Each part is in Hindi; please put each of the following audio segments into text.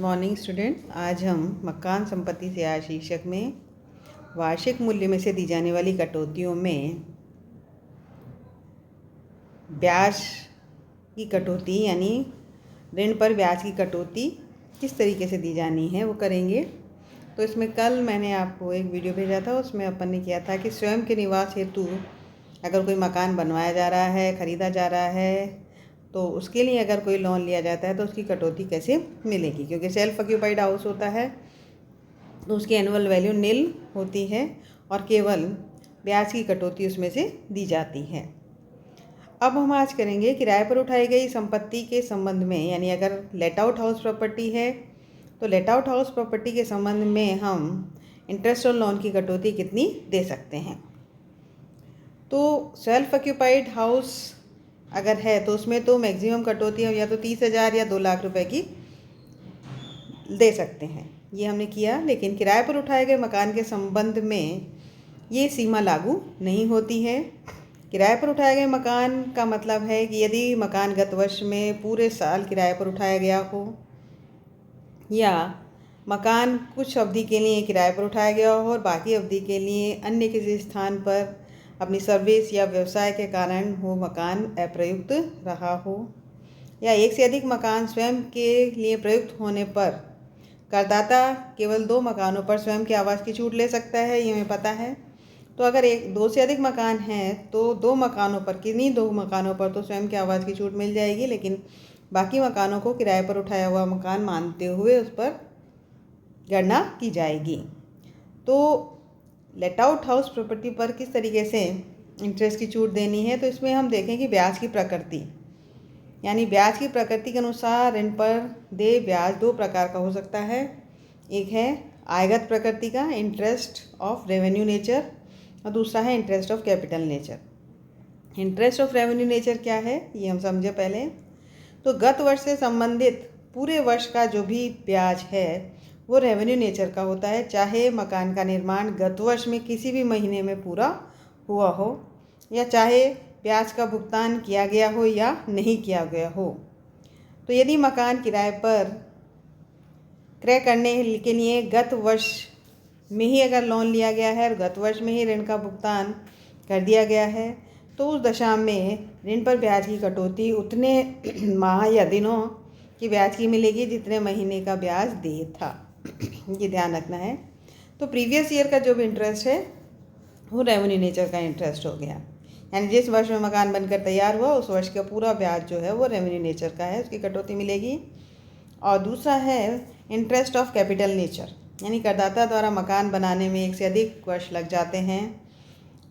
Morning student. आज हम मकान संपत्ति से आय शीर्षक में वार्षिक मूल्य में से दी जाने वाली कटौतियों में ब्याज की कटौती यानी ऋण पर ब्याज की कटौती किस तरीके से दी जानी है वो करेंगे। तो इसमें कल मैंने आपको एक वीडियो भेजा था, उसमें अपन ने किया था कि स्वयं के निवास हेतु अगर कोई मकान बनवाया जा रहा है, ख़रीदा जा रहा है, तो उसके लिए अगर कोई लोन लिया जाता है तो उसकी कटौती कैसे मिलेगी। क्योंकि सेल्फ ऑक्यूपाइड हाउस होता है तो उसकी एनुअल वैल्यू नील होती है और केवल ब्याज की कटौती उसमें से दी जाती है। अब हम आज करेंगे किराए पर उठाई गई संपत्ति के संबंध में, यानी अगर लेट आउट हाउस प्रॉपर्टी है तो लेट आउट हाउस प्रॉपर्टी के संबंध में हम इंटरेस्ट और लोन की कटौती कितनी दे सकते हैं। तो सेल्फ ऑक्यूपाइड हाउस अगर है तो उसमें तो मैक्सिमम कटौती हम या तो 30,000 या 2 लाख रुपए की दे सकते हैं। ये हमने किया। लेकिन किराए पर उठाए गए मकान के संबंध में ये सीमा लागू नहीं होती है। किराए पर उठाए गए मकान का मतलब है कि यदि मकान गत वर्ष में पूरे साल किराए पर उठाया गया हो या मकान कुछ अवधि के लिए किराए पर उठाया गया हो और बाकी अवधि के लिए अन्य किसी स्थान पर अपनी सर्विस या व्यवसाय के कारण वो मकान अप्रयुक्त रहा हो, या एक से अधिक मकान स्वयं के लिए प्रयुक्त होने पर करदाता केवल 2 मकानों पर स्वयं के आवास की छूट ले सकता है, ये हमें पता है। तो अगर 2 से अधिक मकान हैं तो 2 मकानों पर, किन्हीं 2 मकानों पर तो स्वयं के आवास की छूट मिल जाएगी, लेकिन बाकी मकानों को किराए पर उठाया हुआ मकान मानते हुए उस पर गणना की जाएगी। तो लेट आउट हाउस प्रॉपर्टी पर किस तरीके से इंटरेस्ट की छूट देनी है, तो इसमें हम देखें कि ब्याज की प्रकृति, यानी ब्याज की प्रकृति के अनुसार ऋण पर दे ब्याज 2 प्रकार का हो सकता है। एक है आयगत प्रकृति का, इंटरेस्ट ऑफ रेवेन्यू नेचर, और दूसरा है interest of capital nature. Interest of revenue nature क्या है ये हम समझे पहले। तो गत वर्ष से संबंधित पूरे वर्ष का जो भी ब्याज है वो रेवेन्यू नेचर का होता है, चाहे मकान का निर्माण गत वर्ष में किसी भी महीने में पूरा हुआ हो या चाहे ब्याज का भुगतान किया गया हो या नहीं किया गया हो। तो यदि मकान किराए पर क्रय करने के लिए गत वर्ष में ही अगर लोन लिया गया है और गत वर्ष में ही ऋण का भुगतान कर दिया गया है तो उस दशा में ऋण पर ब्याज की कटौती उतने माह या दिनों की ब्याज की मिलेगी जितने महीने का ब्याज दे था। ये ध्यान रखना है। तो प्रीवियस ईयर का जो भी इंटरेस्ट है वो रेवेन्यू नेचर का इंटरेस्ट हो गया, यानी जिस वर्ष में मकान बनकर तैयार हुआ उस वर्ष का पूरा ब्याज जो है वो रेवेन्यू नेचर का है, उसकी कटौती मिलेगी। और दूसरा है इंटरेस्ट ऑफ कैपिटल नेचर, यानी करदाता द्वारा मकान बनाने में 1 से अधिक वर्ष लग जाते हैं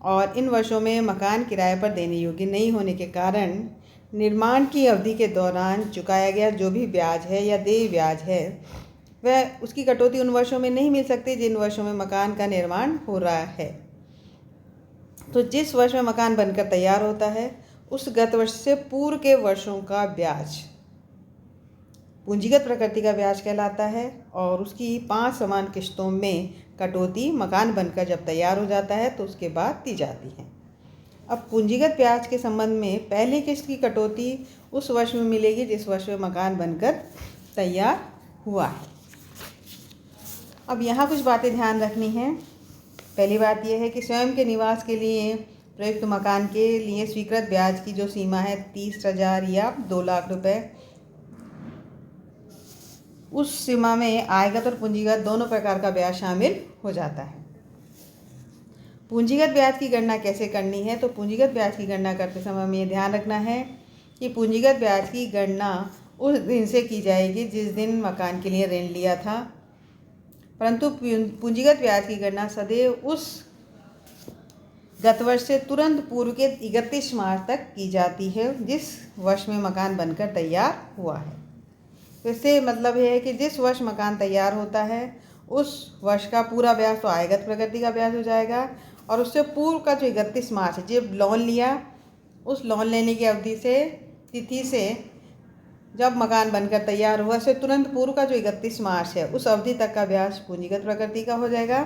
और इन वर्षों में मकान किराए पर देने योग्य नहीं होने के कारण निर्माण की अवधि के दौरान चुकाया गया जो भी ब्याज है या देय ब्याज है वह उसकी कटौती उन वर्षों में नहीं मिल सकती जिन वर्षों में मकान का निर्माण हो रहा है। तो जिस वर्ष में मकान बनकर तैयार होता है उस गत वर्ष से पूर्व के वर्षों का ब्याज पूंजीगत प्रकृति का ब्याज कहलाता है और उसकी 5 समान किश्तों में कटौती मकान बनकर जब तैयार हो जाता है तो उसके बाद दी जाती है। अब पूंजीगत ब्याज के संबंध में पहली किश्त की कटौती उस वर्ष में मिलेगी जिस वर्ष में मकान बनकर तैयार हुआ है। अब यहाँ कुछ बातें ध्यान रखनी है। पहली बात यह है कि स्वयं के निवास के लिए प्रयुक्त मकान के लिए स्वीकृत ब्याज की जो सीमा है 30,000 या 2 लाख रुपए, उस सीमा में आयगत और पूंजीगत दोनों प्रकार का ब्याज शामिल हो जाता है। पूंजीगत ब्याज की गणना कैसे करनी है, तो पूंजीगत ब्याज की गणना करते समय हमें ये ध्यान रखना है कि पूंजीगत ब्याज की गणना उस दिन से की जाएगी जिस दिन मकान के लिए ऋण लिया था, परंतु पूंजीगत ब्याज की गणना सदैव उस गत वर्ष से तुरंत पूर्व के 31 मार्च तक की जाती है जिस वर्ष में मकान बनकर तैयार हुआ है। तो इससे मतलब है कि जिस वर्ष मकान तैयार होता है उस वर्ष का पूरा ब्याज तो आयगत प्रकृति का ब्याज हो जाएगा और उससे पूर्व का जो 31 मार्च है, जब लोन लिया उस लोन लेने की अवधि से तिथि से जब मकान बनकर तैयार हुआ से तुरंत पूर्व का जो 31 मार्च है उस अवधि तक का ब्याज पूंजीगत प्रकृति का हो जाएगा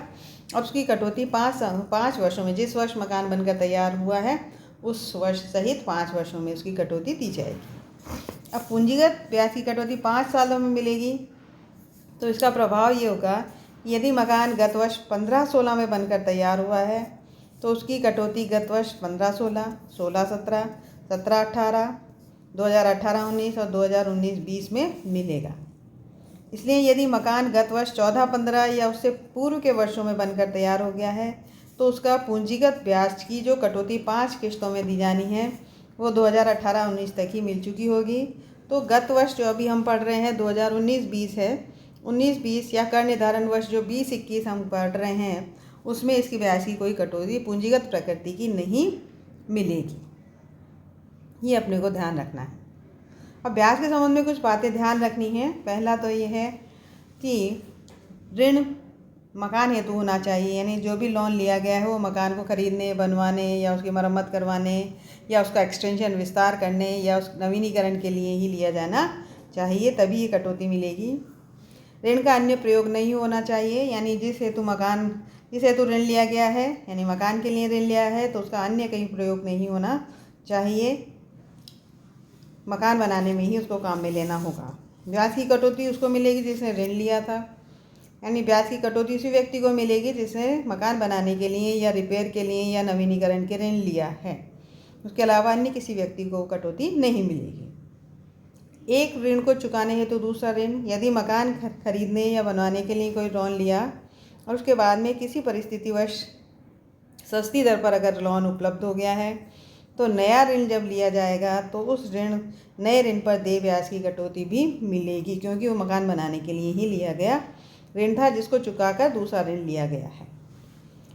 और उसकी कटौती 5 वर्षों में, जिस वर्ष मकान बनकर तैयार हुआ है उस वर्ष सहित 5 वर्षों में उसकी कटौती दी जाएगी। अब पूंजीगत ब्याज की कटौती 5 सालों में मिलेगी तो इसका प्रभाव ये होगा, यदि मकान गत वर्ष 15-16 में बनकर तैयार हुआ है तो उसकी कटौती गत वर्ष 15-16, 16-17, 17-18, 2018-19 और 2019-20 में मिलेगा। इसलिए यदि मकान गत वर्ष 14-15 या उससे पूर्व के वर्षों में बनकर तैयार हो गया है तो उसका पूंजीगत ब्याज की जो कटौती 5 किस्तों में दी जानी है वो 2018-19 तक ही मिल चुकी होगी। तो गत वर्ष जो अभी हम पढ़ रहे हैं 2019-20 है, 19-20 या कर निर्धारण वर्ष जो 20-21 हम पढ़ रहे हैं उसमें इसकी ब्याज की कोई कटौती पूंजीगत प्रकृति की नहीं मिलेगी। ये अपने को ध्यान रखना है। अब ब्याज के संबंध में कुछ बातें ध्यान रखनी है। पहला तो ये है कि ऋण मकान हेतु होना चाहिए, यानी जो भी लोन लिया गया है वो मकान को खरीदने, बनवाने या उसकी मरम्मत करवाने या उसका एक्सटेंशन विस्तार करने या उस नवीनीकरण के लिए ही लिया जाना चाहिए, तभी ये कटौती मिलेगी। ऋण का अन्य प्रयोग नहीं होना चाहिए, यानी जिस हेतु ऋण लिया गया है, यानी मकान के लिए ऋण लिया है तो उसका अन्य कहीं प्रयोग नहीं होना चाहिए, मकान बनाने में ही उसको काम में लेना होगा। ब्याज की कटौती उसको मिलेगी जिसने ऋण लिया था, यानी ब्याज की कटौती उसी व्यक्ति को मिलेगी जिसने मकान बनाने के लिए या रिपेयर के लिए या नवीनीकरण के ऋण लिया है। उसके अलावा अन्य किसी व्यक्ति को कटौती नहीं मिलेगी। एक ऋण को चुकाने हेतु दूसरा ऋण, यदि मकान खरीदने या बनवाने के लिए कोई लोन लिया और उसके बाद में किसी परिस्थितिवश सस्ती दर पर अगर लोन उपलब्ध हो गया है तो नया ऋण जब लिया जाएगा तो उस नए ऋण पर देय ब्याज की कटौती भी मिलेगी, क्योंकि वो मकान बनाने के लिए ही लिया गया ऋण था जिसको चुकाकर दूसरा ऋण लिया गया है।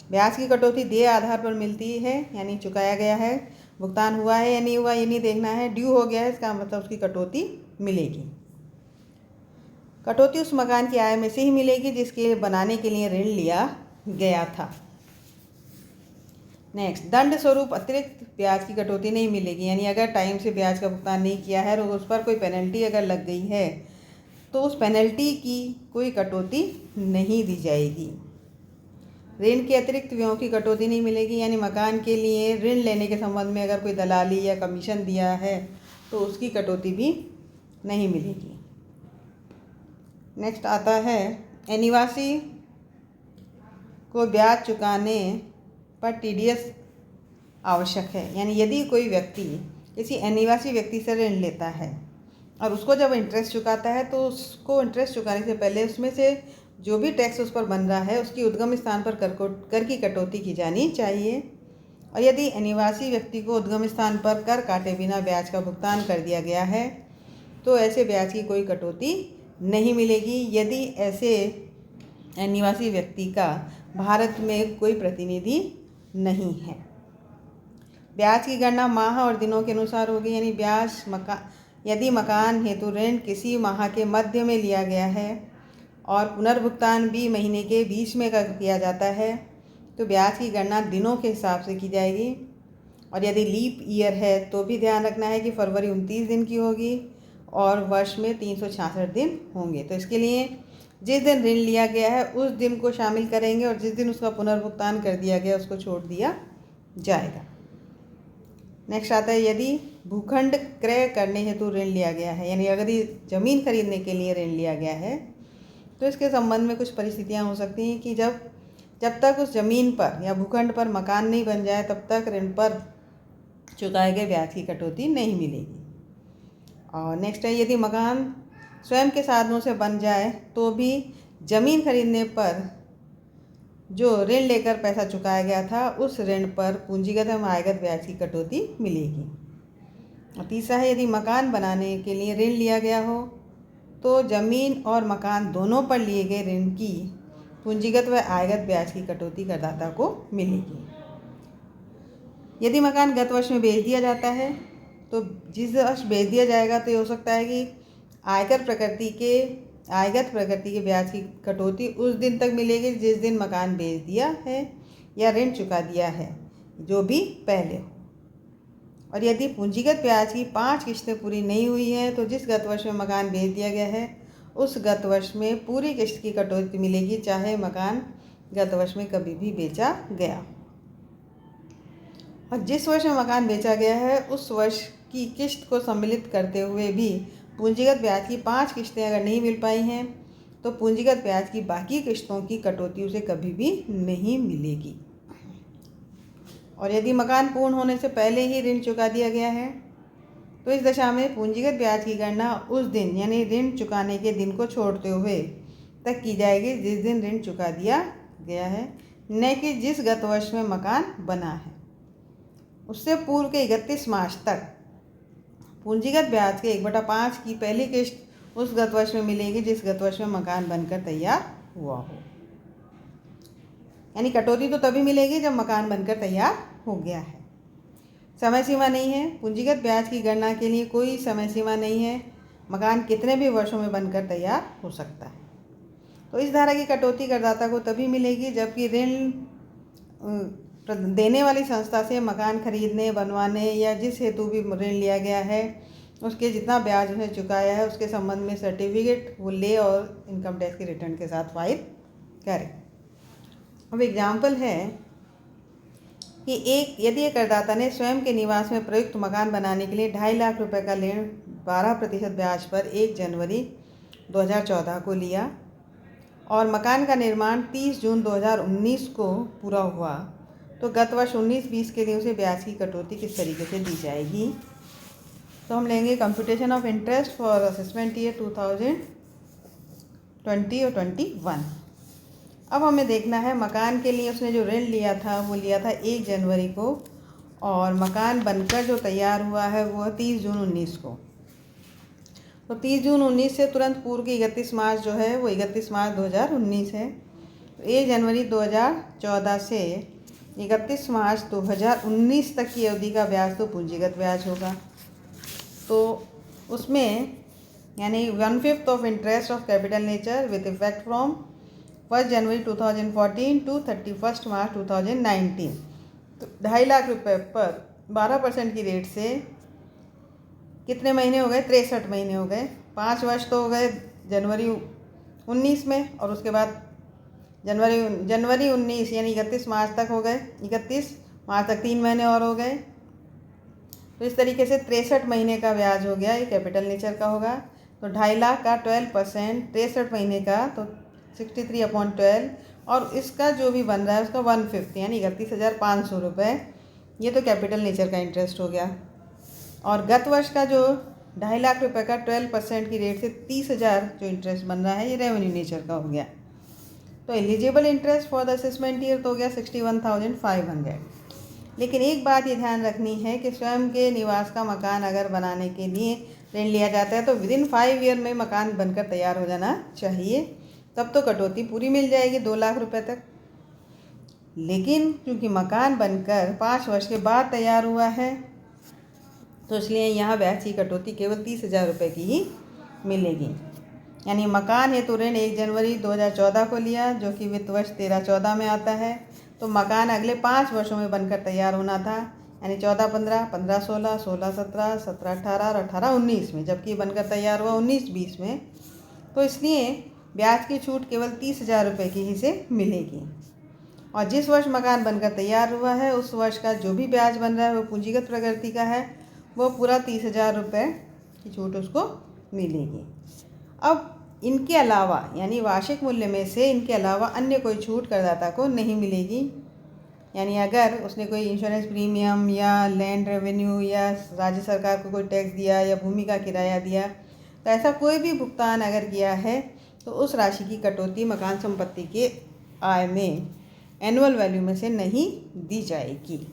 ब्याज की कटौती देय आधार पर मिलती है, यानी चुकाया गया है, भुगतान हुआ है या नहीं हुआ ये नहीं देखना है, ड्यू हो गया है इसका मतलब उसकी कटौती मिलेगी। कटौती उस मकान की आय में से ही मिलेगी जिसके बनाने के लिए ऋण लिया गया था। नेक्स्ट, दंड स्वरूप अतिरिक्त ब्याज की कटौती नहीं मिलेगी, यानी अगर टाइम से ब्याज का भुगतान नहीं किया है और उस पर कोई पेनल्टी अगर लग गई है तो उस पेनल्टी की कोई कटौती नहीं दी जाएगी। ऋण के अतिरिक्त व्ययों की कटौती नहीं मिलेगी, यानी मकान के लिए ऋण लेने के संबंध में अगर कोई दलाली या कमीशन दिया है तो उसकी कटौती भी नहीं मिलेगी। नेक्स्ट आता है, अनिवासी को ब्याज चुकाने पर टीडीएस आवश्यक है, यानी यदि कोई व्यक्ति किसी अनिवासी व्यक्ति से ऋण लेता है और उसको जब इंटरेस्ट चुकाता है तो उसको इंटरेस्ट चुकाने से पहले उसमें से जो भी टैक्स उस पर बन रहा है उसकी उद्गम स्थान पर कर की कटौती की जानी चाहिए। और यदि अनिवासी व्यक्ति को उद्गम स्थान पर कर काटे बिना ब्याज का भुगतान कर दिया गया है तो ऐसे ब्याज की कोई कटौती नहीं मिलेगी, यदि ऐसे अनिवासी व्यक्ति का भारत में कोई प्रतिनिधि नहीं है। ब्याज की गणना माह और दिनों के अनुसार होगी, यानी यदि मकान हेतु ऋण किसी माह के मध्य में लिया गया है और पुनर्भुगतान भी महीने के बीच में किया जाता है तो ब्याज की गणना दिनों के हिसाब से की जाएगी। और यदि लीप ईयर है तो भी ध्यान रखना है कि फरवरी 29 दिन की होगी और वर्ष में 366 दिन होंगे। तो इसके लिए जिस दिन ऋण लिया गया है उस दिन को शामिल करेंगे और जिस दिन उसका पुनर्भुगतान कर दिया गया उसको छोड़ दिया जाएगा। नेक्स्ट आता है, यदि भूखंड क्रय करने हेतु ऋण लिया गया है, यानी अगर ये ज़मीन खरीदने के लिए ऋण लिया गया है तो इसके संबंध में कुछ परिस्थितियां हो सकती हैं कि जब तक उस ज़मीन पर या भूखंड पर मकान नहीं बन जाए तब तक ऋण पर चुकाए गए ब्याज की कटौती नहीं मिलेगी। और नेक्स्ट है, यदि मकान स्वयं के साधनों से बन जाए तो भी ज़मीन खरीदने पर जो ऋण लेकर पैसा चुकाया गया था उस ऋण पर पूंजीगत एवं आयगत ब्याज की कटौती मिलेगी। और तीसरा है, यदि मकान बनाने के लिए ऋण लिया गया हो तो ज़मीन और मकान दोनों पर लिए गए ऋण की पूंजीगत व आयगत ब्याज की कटौती करदाता को मिलेगी। यदि मकान गत वर्ष में बेच दिया जाता है तो जिस वर्ष बेच दिया जाएगा तो ये हो सकता है कि आयगत प्रकृति के ब्याज की कटौती उस दिन तक मिलेगी जिस दिन मकान बेच दिया है या ऋण चुका दिया है, जो भी पहले हो। और यदि पूंजीगत ब्याज की 5 किश्तें पूरी नहीं हुई हैं तो जिस गत वर्ष में मकान बेच दिया गया है उस गत वर्ष में पूरी किश्त की कटौती मिलेगी, चाहे मकान गत वर्ष में कभी भी बेचा गया। और जिस वर्ष में मकान बेचा गया है उस वर्ष की किश्त को सम्मिलित करते हुए भी पूंजीगत ब्याज की 5 किश्तें अगर नहीं मिल पाई हैं तो पूंजीगत ब्याज की बाकी किश्तों की कटौती उसे कभी भी नहीं मिलेगी। और यदि मकान पूर्ण होने से पहले ही ऋण चुका दिया गया है तो इस दशा में पूंजीगत ब्याज की गणना उस दिन यानी ऋण चुकाने के दिन को छोड़ते हुए तक की जाएगी जिस दिन ऋण चुका दिया गया है, न कि जिस गत वर्ष में मकान बना है। उससे पूर्व के 31 मार्च तक पूंजीगत ब्याज के 1/5 की पहली किश्त उस गत वर्ष में मिलेगी जिस गत वर्ष में मकान बनकर तैयार हुआ हो। यानी कटौती तो तभी मिलेगी जब मकान बनकर तैयार हो गया है। समय सीमा नहीं है। पूंजीगत ब्याज की गणना के लिए कोई समय सीमा नहीं है। मकान कितने भी वर्षों में बनकर तैयार हो सकता है। तो इस धारा की कटौती करदाता को तभी मिलेगी जबकि ऋण देने वाली संस्था से मकान खरीदने, बनवाने या जिस हेतु भी ऋण लिया गया है उसके जितना ब्याज उसने चुकाया है उसके संबंध में सर्टिफिकेट वो ले और इनकम टैक्स की रिटर्न के साथ फाइल करे। अब एग्जाम्पल है कि यदि एक करदाता ने स्वयं के निवास में प्रयुक्त मकान बनाने के लिए 2.5 लाख रुपए का ऋण 12% ब्याज पर 1 जनवरी 2014 को लिया और मकान का निर्माण 30 जून 2019 को पूरा हुआ, तो गत वर्ष 19-20 के लिए उसे ब्याज की कटौती किस तरीके से दी जाएगी। तो हम लेंगे computation of interest for assessment year 2020 और 21। अब हमें देखना है मकान के लिए उसने जो ऋण लिया था वो लिया था 1 जनवरी को और मकान बनकर जो तैयार हुआ है वो 30 जून 19 को। तो 30 जून 19 से तुरंत पूर्व की 31 मार्च जो है वो 31 मार्च 2019 है। तो 1 जनवरी 2014 से 31 मार्च 2019 तक की अवधि का ब्याज तो पूंजीगत ब्याज होगा। तो उसमें यानी 1/5 of interest of capital nature with effect from 1 January 2014 to 31 March 2019। तो 2.5 लाख रुपए पर 12% की रेट से कितने महीने हो गए? 63 महीने हो गए। 5 वर्ष तो हो गए जनवरी 19 में और उसके बाद जनवरी 19 यानी 31 मार्च तक हो गए। 31 मार्च तक 3 महीने और हो गए। तो इस तरीके से 63 महीने का ब्याज हो गया। ये कैपिटल नेचर का होगा। तो 2.5 लाख का 12% 63 महीने का तो 63/12 और इसका जो भी बन रहा है उसका 1/5 यानी 31,500 रुपये। ये तो कैपिटल नेचर का इंटरेस्ट हो गया। और गत वर्ष का जो 2.5 लाख रुपए का 12% की रेट से 30,000 जो इंटरेस्ट बन रहा है ये रेवेन्यू नेचर का हो गया। तो eligible interest for the assessment year तो हो गया 61,500। लेकिन एक बात ये ध्यान रखनी है कि स्वयं के निवास का मकान अगर बनाने के लिए ऋण लिया जाता है तो विदिन 5 ईयर में मकान बनकर तैयार हो जाना चाहिए, तब तो कटौती पूरी मिल जाएगी 2 लाख रुपए तक। लेकिन क्योंकि मकान बनकर 5 वर्ष के बाद तैयार हुआ है तो इसलिए यहाँ ब्याज की कटौती केवल 30,000 रुपये की ही मिलेगी। यानी मकान हेतु ऋण 1 जनवरी 2014 को लिया जो कि वित्त वर्ष 13-14 में आता है, तो मकान अगले 5 वर्षों में बनकर तैयार होना था यानी 14-15, 15-16, 16-17, 17-18 और 18-19 में, जबकि बनकर तैयार हुआ 19-20 में। तो इसलिए ब्याज की छूट केवल 30,000 रुपये की ही से मिलेगी। और जिस वर्ष मकान बनकर तैयार हुआ है उस वर्ष का जो भी ब्याज बन रहा है वो पूंजीगत प्रकृति का है, वो पूरा 30,000 रुपये की छूट उसको मिलेगी। अब इनके अलावा यानी वार्षिक मूल्य में से इनके अलावा अन्य कोई छूट करदाता को नहीं मिलेगी। यानी अगर उसने कोई इंश्योरेंस प्रीमियम या लैंड रेवेन्यू या राज्य सरकार को कोई टैक्स दिया या भूमि का किराया दिया, तो ऐसा कोई भी भुगतान अगर किया है तो उस राशि की कटौती मकान संपत्ति के आय में एनुअल वैल्यू में से नहीं दी जाएगी।